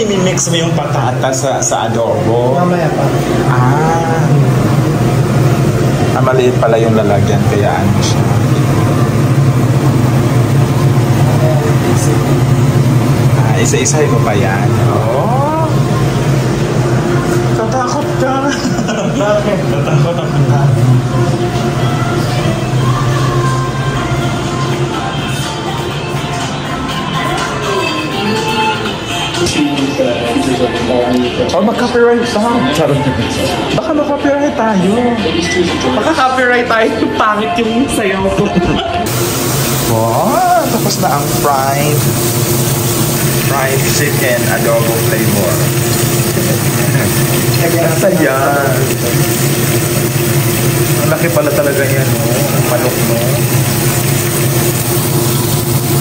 imimix mo yung patatas sa adobo? Mamaya pa. Maliit pala yung lalagyan, kaya ano siya. Isa-isahin mo pa yan. Oh. Tatakot ka. Bakit? Tatakot ako na. Mag-copyright tayo. Baka mag-copyright tayo. Baka copyright tayo. Pangit yung sayaw ko. Wow, tapos na ang fried chicken adobo flavor. Nasa yan. Ang laki pala talaga yan, ang manok mo.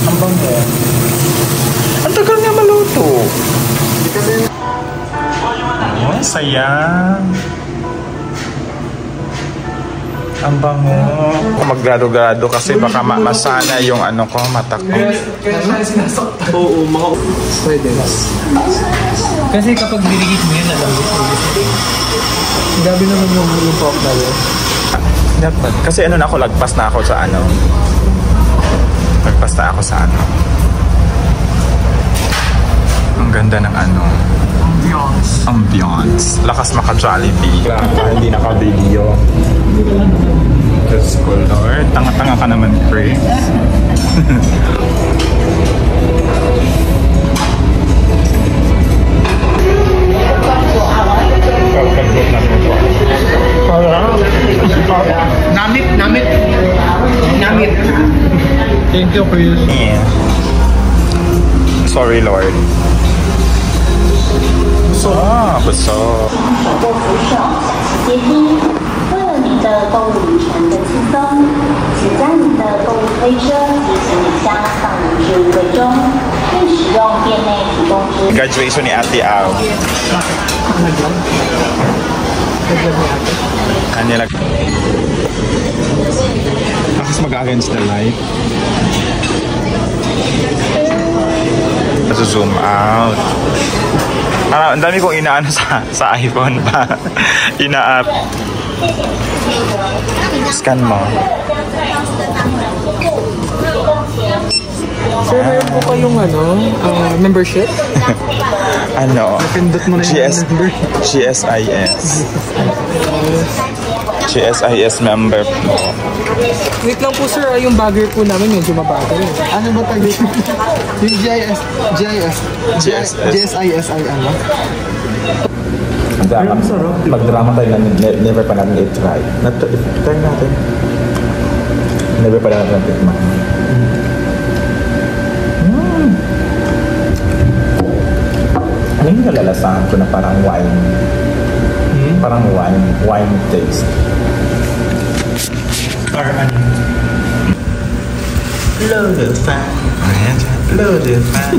Ang bango. Ang tagal niya maluto. Oh, sayang. Ang bango. Maggrado-grado kasi baka masana yung ano ko, mata ko. Kaya siya sinasaktan. Oo, mga pwede. Kasi kapag dirigit mo yun, alam mo. Gabi naman yung pork na yun. Dapat. Kasi ano na ako, lagpas na ako sa ano. Lagpas na ako sa ano. Ang ganda ng ano. Ambiance. Lakas maka-Jollibee. Hindi naka-video. Diyos ko, Lord. Tanga-tanga ka naman, Chris. Namit. Thank you, Chris. Yeah. Sorry, Lord. Busog. 接听，为了您的购物旅程的轻松，请将您的购物推车及行李箱放入置物柜中，并使用店内提供之。Graduation ni Ate Al. Kanila. Tapos mag-against the light. Zoom out. Ang dami kong inaano sa iPhone pa. Ina-app. Scan mo. Sir, meron po kayong membership? Ano? Napindot mo na yung member. GSIS. GSIS member po. Wait lang po sir, yung bagger po namin medyo mabagal. Ano ba tayo? Yung GSIS ay ano? Mag-drama tayo na never pa natin i-try. Try natin. Never pa natin i-try. Ano yung nalalasahan ko na parang wine? Parang wine taste. Or ano? Load of fan. Ayan dyan. Load of fan.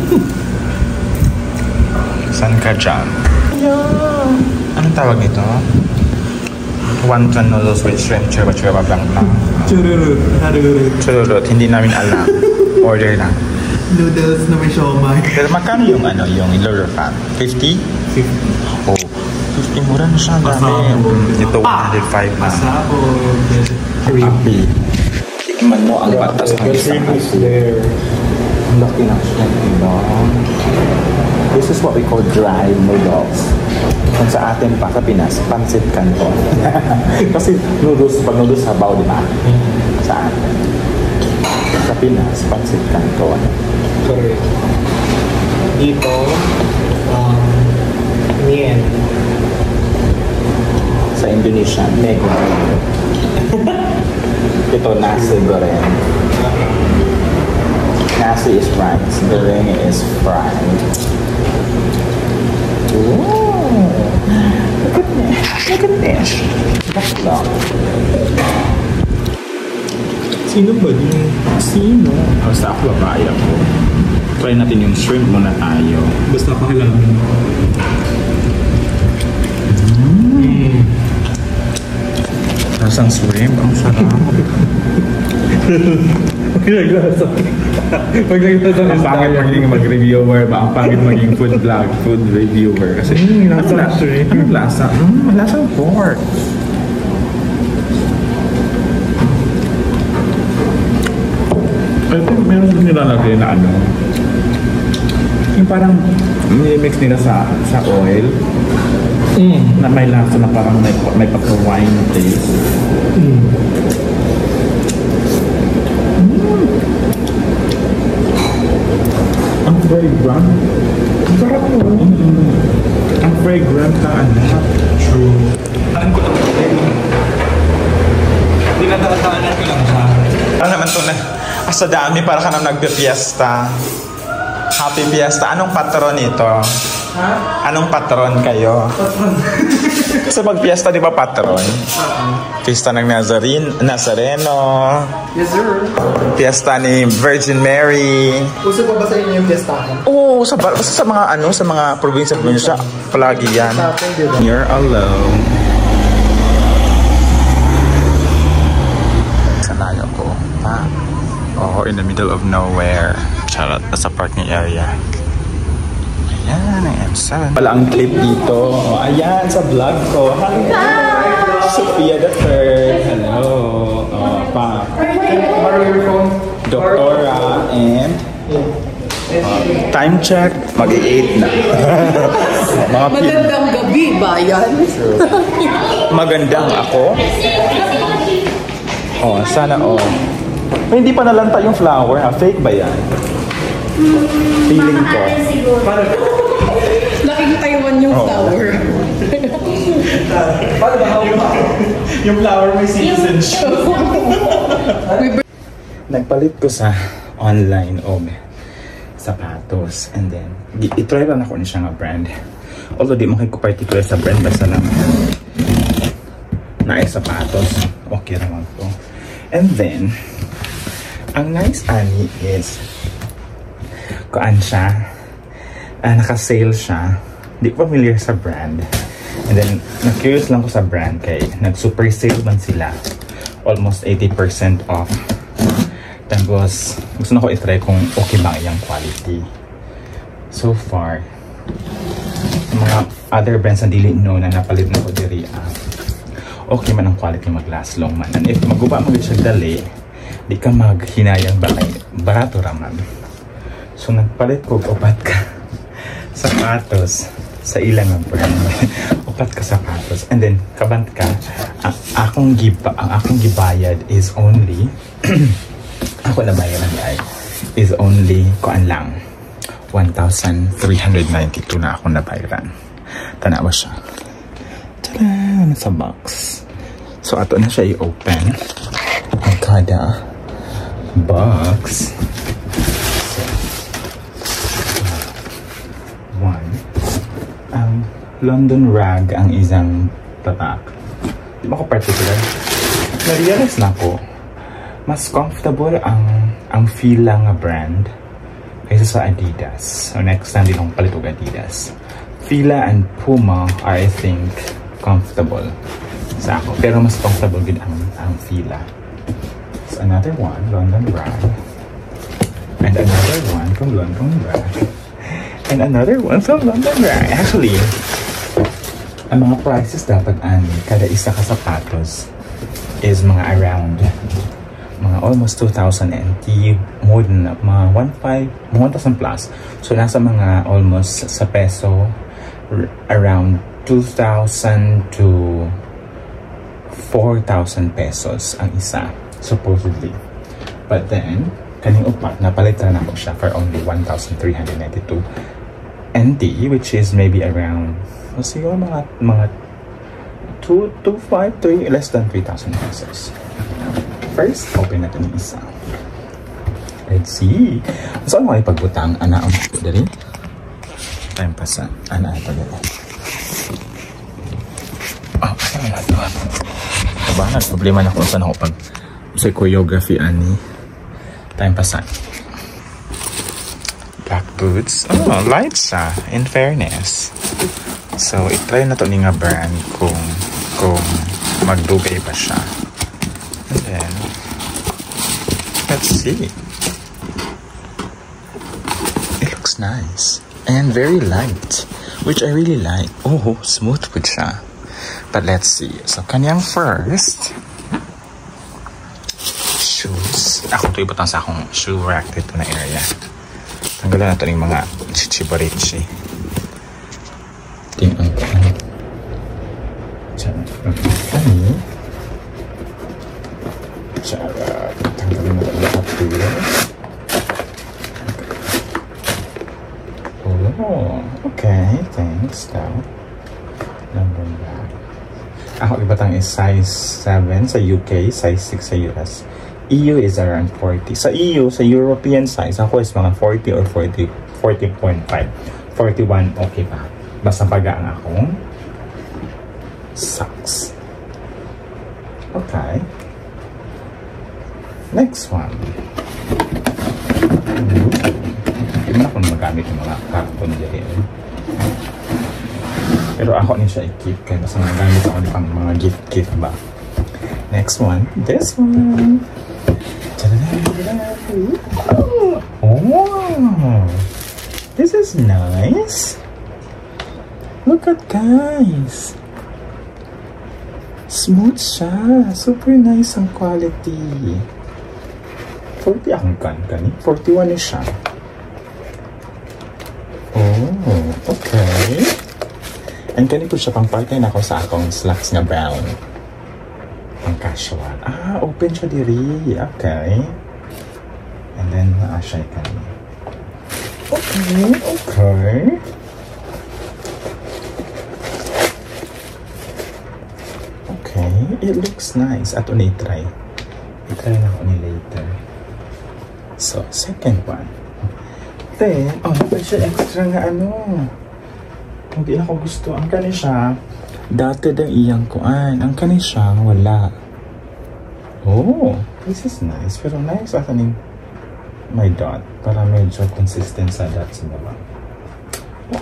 Saan ka dyan? Anong tawag nito? Wonton noodles with shrimp, churba blanc. Chururut. Hindi namin alam. Order na. Noodles na may siomay. Pero magkano yung yung load of fan? 50? 50. Oh. 50 mura na siya. Ito 105 na. Creepy. Tikman mo ang batas ng isang aso. Ang laki ng shrimp, diba? This is what we call dry noodles. Kung sa atin pa sa Pinas, pansit canton. Kasi pag noodles sabaw, di ba? Sa atin. Sa Pinas, pansit canton. Correct. Dito, Mien. Sa Indonesia, Nego. Ito, nasi goreng. Nasi is rice, goreng is fried. Ooh, look at this. Bakla. Sino ba din? Sino? Basta ako, babae ako. Try natin yung shrimp muna tayo. Basta pakilala mo. Lasang shrimp, ang sarap. Pinaglasa. Ang pangit maging mag-reviewer ba? Ang pangit maging food reviewer. Kasi, lasa. Lasang pork. Meron din nilalagay na ano. Yung parang mix nila sa oil. Na may lasa na parang may pagka-wine taste. Ang fragrant. Ang sarap mo. Ang fragrant na anak. True. Alam ko lang din. Dinadaanan ko lang siya. Ano naman ito na? Sa dami para ka nang nagbe-fiesta. Happy fiesta. Anong patron ito? Ha? Anong patron kayo? Patron. Kasi pag fiesta, di ba patron? Fiesta ng Nazareno. Yes, sir. Fiesta ni Virgin Mary. Uso pa ba sa inyo yung fiestahan? Oo, sa mga probinsya, palagi yan. You're alone. Sanayo ko. Oh, in the middle of nowhere. Charot, nasa parking area. Ayan, ang M7. Wala ang clip dito. Oh, ayan, sa vlog ko. Hi! Sophia the Third. Hello. Oh, pa. Doktora and time check, mag-8 na. Magandang gabi ba yan? Magandang ako. Oh, sana hindi pa nalanta yung flower ha. Fake ba yan? Feeling ko. Nakikita yung flower. Yung flower may citizenship. Nagpalit ko sa online sapatos. And then, itry lang ako niya nga brand. Although di mo kayo particular sa brand, basta lang na sapatos. Okay naman po. And then, ang nice ani is kuan siya. Naka-sale siya. Di ko familiar sa brand. And then, na-curious lang ko sa brand kay nag-super sale man sila. Almost 80% off. Tapos, gusto na ko itry kung okay ba yung quality. So far, mga other brands na dili no na napalit na ko diri okay man ang quality, mag-last long man. And if maguba mo siya dali, di ka maghinayang bakay. Barato raman. So, nagpalit ko upat ka sapatos sa ilang brand. Upat ka sapatos. And then, kabant ka, ang akong gibayad is only ako na bayaran ay is only kuan lang 1,392 na ako nabayaran. Tanawa siya. Tada! Sa box. So, ato na siya i-open ang kada box. One. London Rag ang isang tatak. Di ba ko particular? Na-realize na ko, mas comfortable ang Fila nga brand kaysa sa Adidas. So next time din akong palit og Adidas. Fila and Puma are, I think, comfortable sa ako. Pero mas comfortable din ang Fila. So another one, London Rag. And another one from London Rag. And another one from London Rag. Actually, ang mga prices dapat kada isa ka sapatos is mga around mga almost 2,000 NT, more than mga 1,000 plus. So nasa mga almost sa peso around 2,000 to 4,000 pesos ang isa supposedly. But then kaning upat napalitan ako siya for only 1,392 NT, which is maybe around siguro mga 2,500 less than 3,000 pesos. First, open natin yung isa. Let's see. Saan mo ipagbutang? Ana ang dali? Time pasan. Ana ito dali. Oh, saan na ito? Kabahan, problema na kung saan ako pag sa choreography ani. Time pasan. Black boots. Oh, light siya. In fairness. So, itry na to ni nga brand kung magdugay pa siya. And then, let's see. looks nice and very light, which I really like. Oh, smooth po siya. But let's see. So, kanyang first shoes. Ako ito ibutang sa akong shoe rack dito na area. Tanggalan natin yung mga chichibarichi. Tingnan ko. Kani. Charot. Tanggalin natin lahat dito. Oh, okay. Thanks, daw. Number back. Ako ibatang is size 7 sa UK, size 6 sa US. EU is around 40. Sa EU, sa European size, ako is mga 40 or 40.5. 41, okay pa. Basta pagaan akong socks. Okay. Next one. Hindi mo na kung magamit yung mga carton dyan. Pero ako niya siya i-keep kaya basta magamit ako pang mga gift ba. Next one. This one. Oh, this is nice. Look at guys. Smooth siya. Super nice ang quality. 40 ang kani. 41 na siya. Oh, okay. And kani po siya pang party na ako sa akong slacks nga brown. Pang casual. Ah, open siya diri. Okay. And then, siya kani. Okay, okay. Okay, it looks nice. Ato na i-try. I-try na ako ni later. So, second one. Then, oh, napay siya extra nga ano. Hindi na ko gusto. Ang kani siya, dati ang iyang kuan. Ang kani siya, wala. Oh, this is nice. Pero nice ata ning may dot. Para medyo consistent sa dots na ba.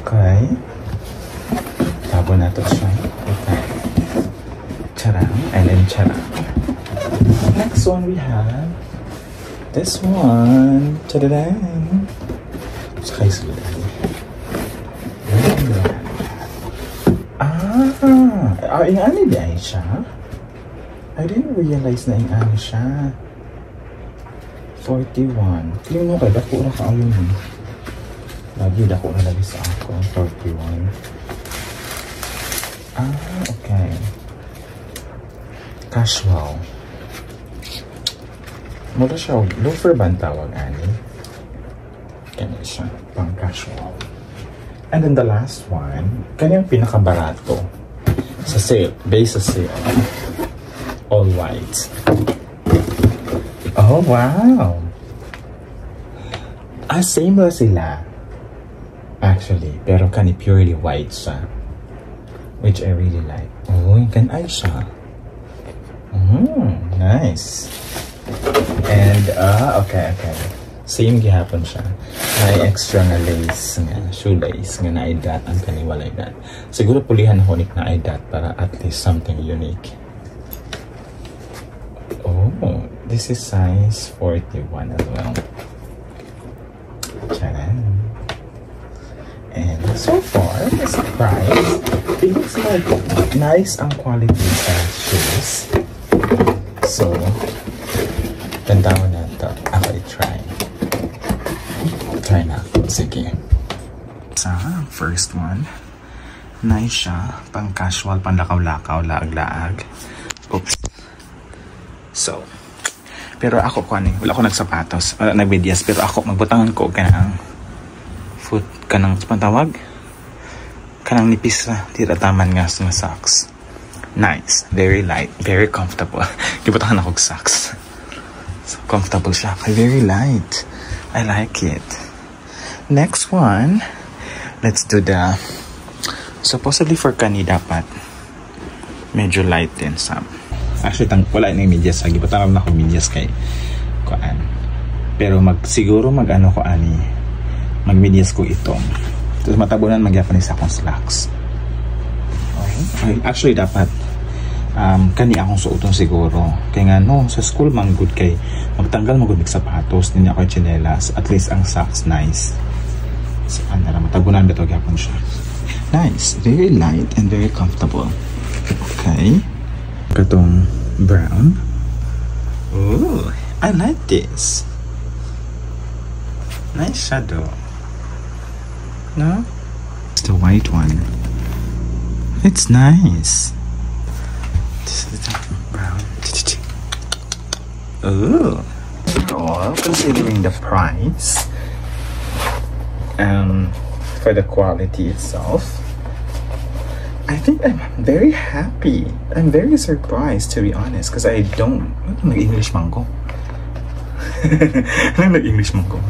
Okay. Tabo na to siya. Okay. Charang. And then charang. Next one we have this one. Ta-da-dang. Saka isulat. Ingani di ay siya? I didn't realize na ingani siya. 41. Tingnan mo kayo, dako na ka yun. Lagi, dako na lagi sa ako. 41. Ah, okay. Casual. Mula siya, loafer ba ang tawag, ani? Kaya siya, pang casual. And then the last one, kanyang pinakabarato. Sa sale, base sa sale. All white. Oh, wow! Ah, same lang sila. Actually, pero kani purely white siya. Which I really like. Oh, can I siya? Nice. And, okay. Same gihapon siya. May extra nga lace nga, shoelace nga na-idat ang kaniwalay dat. Siguro pulihan na honik na idat para at least something unique. Oh, this is size 41 as well. Charan. And so far, this price, it looks like nice ang quality sa shoes. So, tantawan na ito. Ako i-try. Try na. Sige. Sa first one, nice siya. Pang casual, pang lakaw-lakaw, laag-laag. Oops. So, pero ako wala ko nagsapatos, nagmedyas, pero ako magbutangan ko kanang foot, kanang pantawag, kanang nipis na tirataman nga sa socks. Nice. Very light. Very comfortable. Gibutangan ako socks. So, comfortable siya. Very light. I like it. Next one, let's do the, supposedly for kani dapat medyo light din some. Actually, wala na yung medyas. Gibutangan na ako medyas kay kuan. Pero siguro mag-ano ko ani, mag-medyas ko itong. Tapos matabunan mag-Japanese akong slacks. Okay. Actually, dapat kani akong suoton siguro. Kaya nga, no, sa school man good kay magtanggal magubig sapatos, hindi ako chinelas. At least ang socks nice. So, tagunan ba ito gyapon siya. Nice. Very light and very comfortable. Okay. Katong brown. Ooh, I like this. Nice shadow. No? It's the white one. It's nice. This is the brown. Ooh. Well, considering the price for the quality itself, I think I'm very happy. I'm very surprised, to be honest, because I don't English mango. English mango.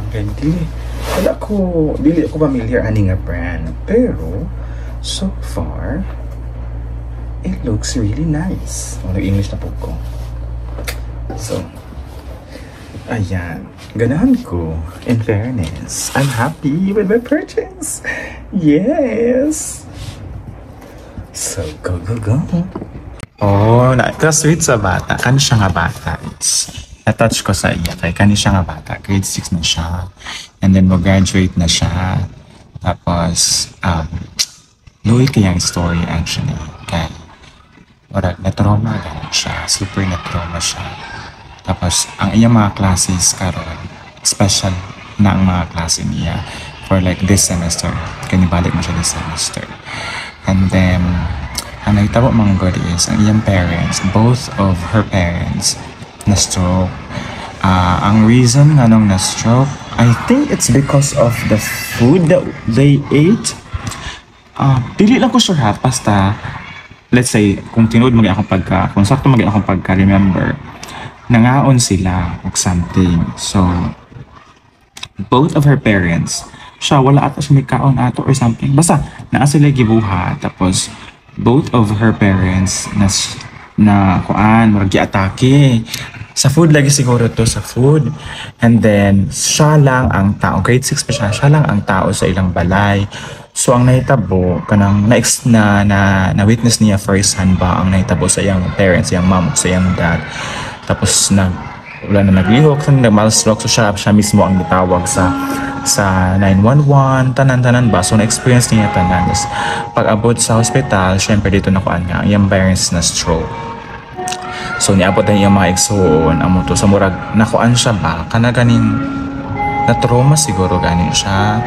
Dili ako familiar ani nga brand, pero so far it looks really nice. English na po ko. So, ayan. Ganahan ko. In fairness, I'm happy with my purchase. Yes. So, go. Oh, na-sweet sa bata. Kani siya nga bata. Na-touch ko sa iya. Kaya kani siya nga bata. Grade 6 na siya. And then, mag-graduate na siya. Tapos, luwi kayang story actually. Kaya, na-trauma ganun siya. Super na-trauma siya. Tapos, ang iyang mga classes karon special na ang mga klase niya for like this semester. Kanibalik mo siya this semester. And then, ang nagtabo mga good is, ang iyang parents, both of her parents, na-stroke. Ang reason nga nung na-stroke, I think it's because of the food that they ate. Dili lang ko sure ha, basta, let's say, kung tinood kung sakto akong pagka-remember, nangaon sila of something. So, both of her parents, siya wala ata siya may kaon ato or something. Basta, naa sila gibuha. Tapos, both of her parents maragi-atake. Sa food lagi siguro to, sa food. And then, siya lang ang tao. Grade 6 pa siya lang ang tao sa ilang balay. So, ang nahitabo, kanang na-witness niya first hand ba ang nahitabo sa iyang parents, sa iyang mom, sa iyang dad. Tapos wala na naglihok, nag-malstroke, so siya mismo ang nitawag sa 911, tanan ba, so na-experience niya tanan. Tapos pag-abot sa hospital, syempre dito nakuan nga, yung parents na stroke. So niabot na yung mga igsoon, amo to, sa murag, nakuan siya ba, kanaganing na-trauma siguro ganin siya.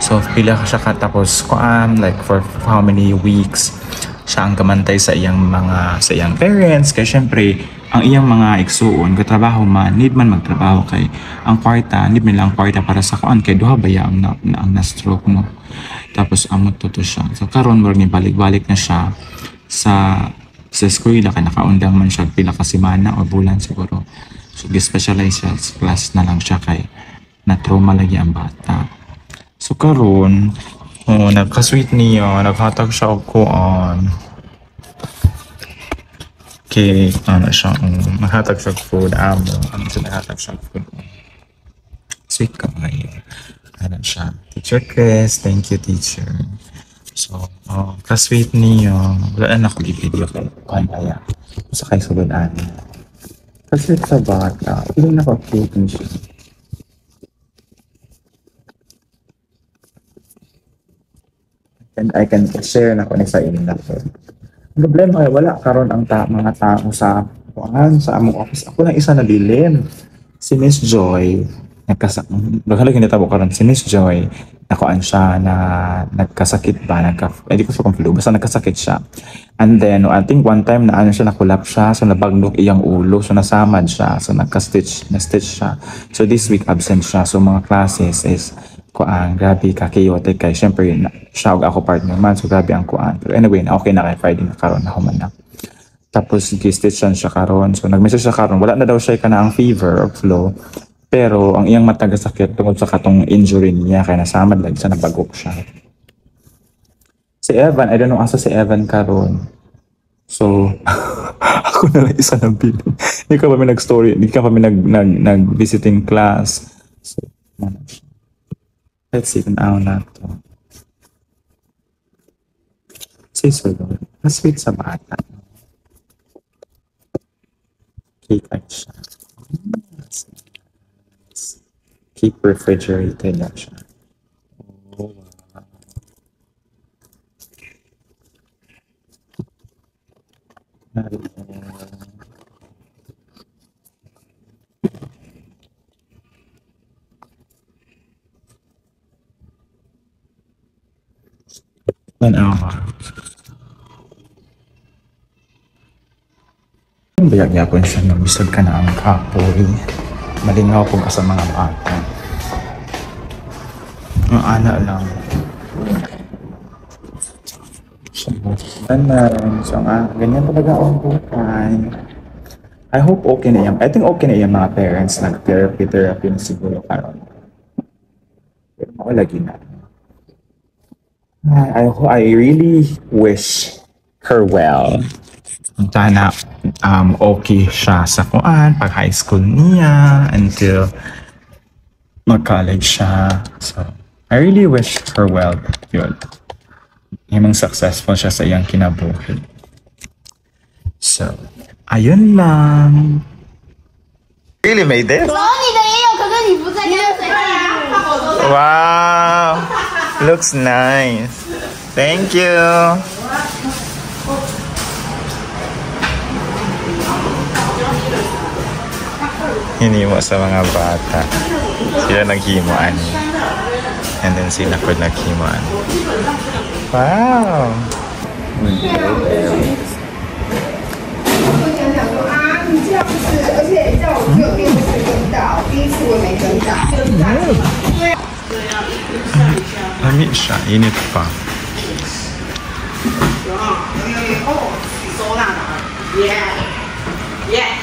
So pila siya katapos kuan, like for how many weeks, siya ang gamantay sa iyang parents, kaya syempre, ang iyang mga igsuon katrabaho man need man magtrabaho kay ang kwarta need man lang kwarta para sa kuan kay duha baya ang na-stroke no. Tapos amot to siya. So karon mo ni balik-balik na siya sa eskwela kay nakaundang man siya pila ka semana o bulan siguro. So gi-specialize siya sa class na lang siya kay na trauma lagi ang bata. So karon nagka-sweet niya, naghatag siya og kuan. Okay, siya, mahatag siya food, siya nahatag siya food. Sweet ka ngayon. Siya. Teacher Chris, thank you teacher. So, ka-sweet niyo. Wala na ako i-video ko. Kaya, sa kayo sulod ani. Ka-sweet sa bata. Hindi na ako-cute siya. And I can share na ko ni sa inyo na po. Problema ay wala karon ang mga tao sa among office. Ako lang isa nabilin. Si Miss Joy, baghalagi na tabo karon si Miss Joy, nakuan siya na nagkasakit ba, hindi ko sure kung flu, basta nagkasakit siya. And then, I think one time na siya, nakulap siya, so nabagnok iyang ulo, so nasamad siya, so na-stitch siya. So this week absent siya, so mga classes is kuan, grabe ka-chaotic kay syempre siya og ako partner man, so grabe ang kuan. Pero anyway, okay na kay Friday na karon ako man na. Tapos gi-stitchan siya karon, so nag-message siya karon, wala na daw siya kana ang fever or flu, pero ang iyang matagasakit tungod sa katong injury niya kay nasamad lang siya, nabagok siya. Si Evan, I don't know asa si Evan karon. So ako na lang isa ng video. Hindi ka pa may nag-story, hindi ka pa may nag-visiting class. So, let's see kung ano na ito. Say so, Lord. Masweet sa bata. Cake like siya. Keep refrigerated na siya. Oh. Bayag-yapon siya na bisag ka na ang kapoy. Malingaw po ka sa mga bata. Ang ana lang. So ganyan talaga ang buhay. I hope okay na yan. I think okay na yan mga parents. Nag-therapy na siguro karon. Pero lagi na. I really wish her well. Sana okay siya sa kuan pag high school niya until mag-college siya. So, I really wish her well. Yun. Himang successful siya sa iyang kinabuhi. So, ayun lang. Really made this? Wow! Looks nice. Thank you. Hinimo sa mga bata. Sila naghimuan. And then sila ko naghimuan. Wow! Lamig siya. Init pa. Yeah.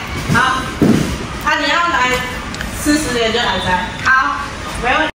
好，你要来40年就来噻。好，没问题。